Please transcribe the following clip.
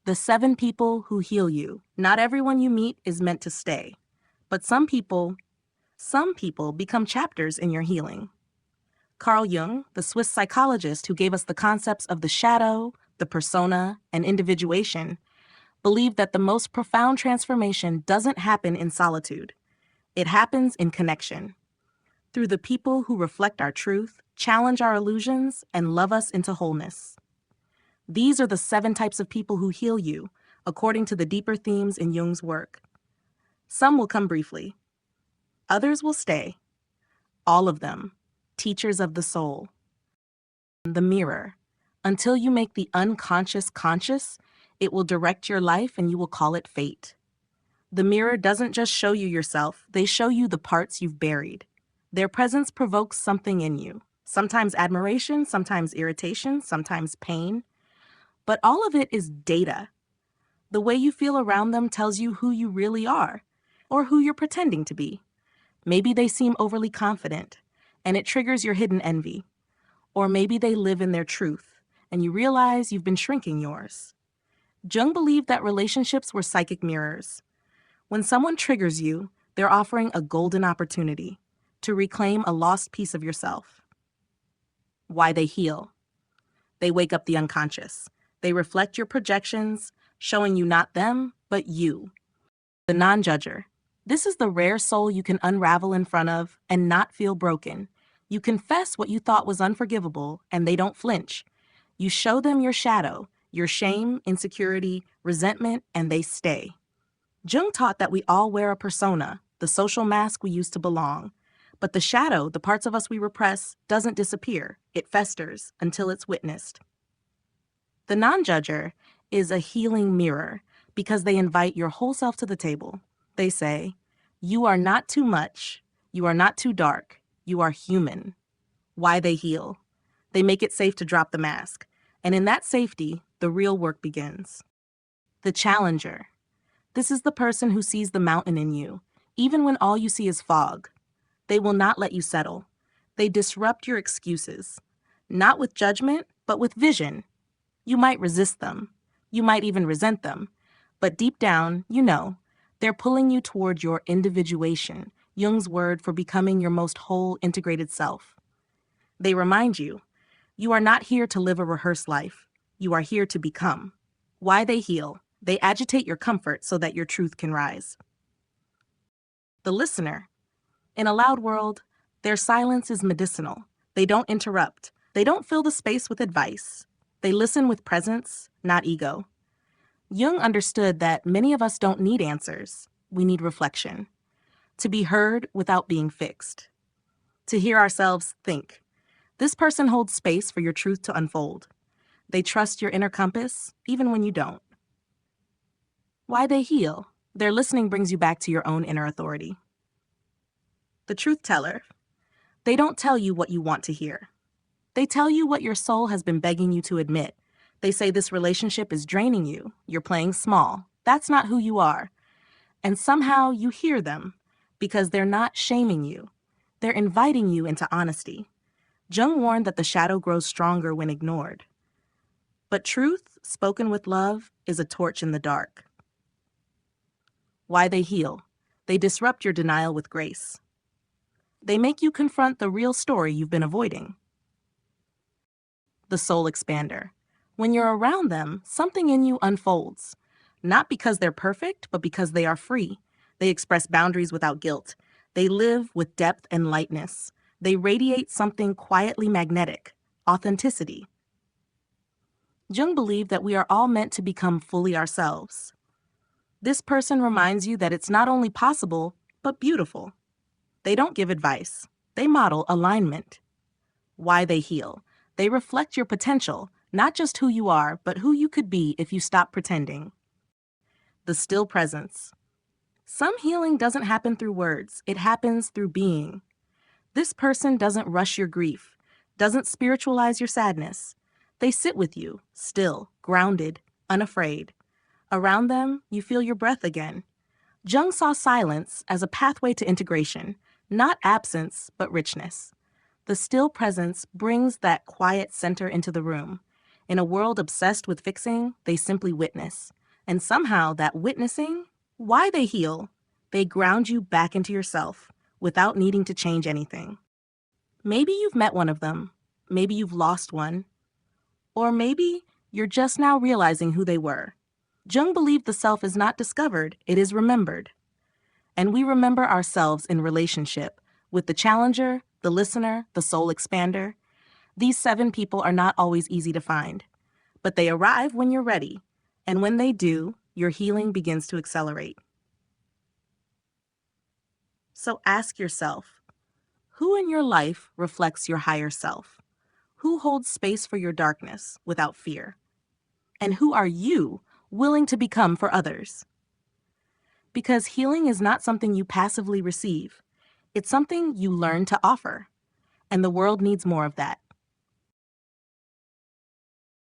The 7 people who heal you. Not everyone you meet is meant to stay, but some people become chapters in your healing. Carl Jung, the Swiss psychologist who gave us the concepts of the shadow, the persona, and individuation, believed that the most profound transformation doesn't happen in solitude. It happens in connection. Through the people who reflect our truth, challenge our illusions, and love us into wholeness. These are the 7 types of people who heal you, according to the deeper themes in Jung's work. Some will come briefly. Others will stay. All of them, teachers of the soul. The mirror. Until you make the unconscious conscious, it will direct your life and you will call it fate. The mirror doesn't just show you yourself, they show you the parts you've buried. Their presence provokes something in you. Sometimes admiration, sometimes irritation, sometimes pain. But all of it is data. The way you feel around them tells you who you really are, or who you're pretending to be. Maybe they seem overly confident, and it triggers your hidden envy. Or maybe they live in their truth, and you realize you've been shrinking yours. Jung believed that relationships were psychic mirrors. When someone triggers you, they're offering a golden opportunity to reclaim a lost piece of yourself. Why they heal. They wake up the unconscious. They reflect your projections, showing you not them, but you. The non-judger. This is the rare soul you can unravel in front of and not feel broken. You confess what you thought was unforgivable, and they don't flinch. You show them your shadow, your shame, insecurity, resentment, and they stay. Jung taught that we all wear a persona, the social mask we use to belong. But the shadow, the parts of us we repress, doesn't disappear. It festers until it's witnessed. The non-judger is a healing mirror because they invite your whole self to the table. They say, you are not too much. You are not too dark. You are human. Why they heal. They make it safe to drop the mask. And in that safety, the real work begins. The challenger. This is the person who sees the mountain in you, even when all you see is fog. They will not let you settle. They disrupt your excuses. Not with judgment, but with vision. You might resist them. You might even resent them. But deep down, you know, they're pulling you toward your individuation, Jung's word for becoming your most whole, integrated self. They remind you, you are not here to live a rehearsed life. You are here to become. Why they heal. They agitate your comfort so that your truth can rise. The listener. In a loud world, their silence is medicinal. They don't interrupt. They don't fill the space with advice. They listen with presence, not ego. Jung understood that many of us don't need answers. We need reflection. To be heard without being fixed. To hear ourselves think. This person holds space for your truth to unfold. They trust your inner compass, even when you don't. Why they heal. Their listening brings you back to your own inner authority. The truth teller. They don't tell you what you want to hear. They tell you what your soul has been begging you to admit. They say this relationship is draining you. You're playing small. That's not who you are. And somehow you hear them because they're not shaming you. They're inviting you into honesty. Jung warned that the shadow grows stronger when ignored. But truth, spoken with love, is a torch in the dark. Why they heal. They disrupt your denial with grace. They make you confront the real story you've been avoiding. The soul expander. When you're around them, something in you unfolds. Not because they're perfect, but because they are free. They express boundaries without guilt. They live with depth and lightness. They radiate something quietly magnetic, authenticity. Jung believed that we are all meant to become fully ourselves. This person reminds you that it's not only possible, but beautiful. They don't give advice. They model alignment. Why they heal. They reflect your potential, not just who you are, but who you could be if you stop pretending. The still presence. Some healing doesn't happen through words. It happens through being. This person doesn't rush your grief, doesn't spiritualize your sadness. They sit with you, still, grounded, unafraid. Around them, you feel your breath again. Jung saw silence as a pathway to integration, not absence, but richness. The still presence brings that quiet center into the room. In a world obsessed with fixing, they simply witness. And somehow that witnessing why they heal, they ground you back into yourself without needing to change anything. Maybe you've met one of them, maybe you've lost one, or maybe you're just now realizing who they were. Jung believed the self is not discovered, it is remembered. And we remember ourselves in relationship with the challenger, the listener, the soul expander. These 7 people are not always easy to find, but they arrive when you're ready. And when they do, your healing begins to accelerate. So ask yourself, who in your life reflects your higher self? Who holds space for your darkness without fear? And who are you willing to become for others? Because healing is not something you passively receive. It's something you learn to offer. And the world needs more of that.